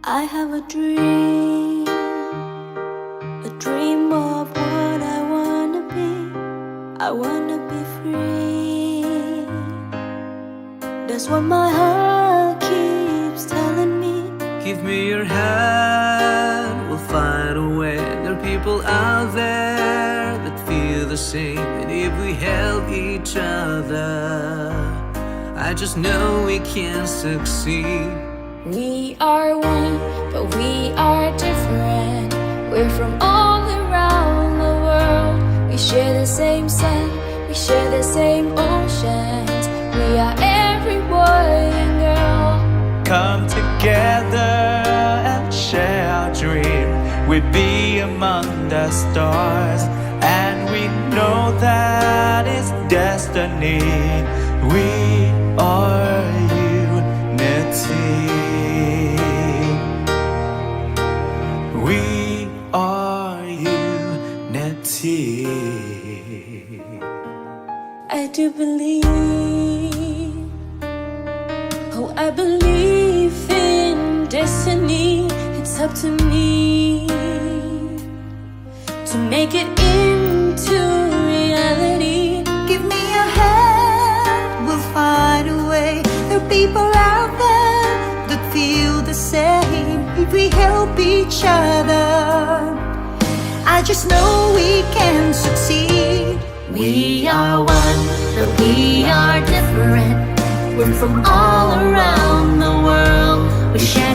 I have a dream of what I wanna be. I wanna be free. That's what my heart keeps telling me. Give me your hand, we'll find a way. There are people out there that feel the same, and if we help each other, I just know we can succeed. We are one, but we are different. We're from all around the world. We share the same sun, we share the same oceans. We are every boy and girl. Come together and share our dream. We'll be among the stars, and we know that it's destiny. We are unity. We are unity. I do believe, oh I believe in destiny. It's up to me to make it into reality. Give me a hand, we'll find a way. There are people out there that feel the same. If we help each other, I just know we can succeed. We are one, but we are different. We're from all around the world. We share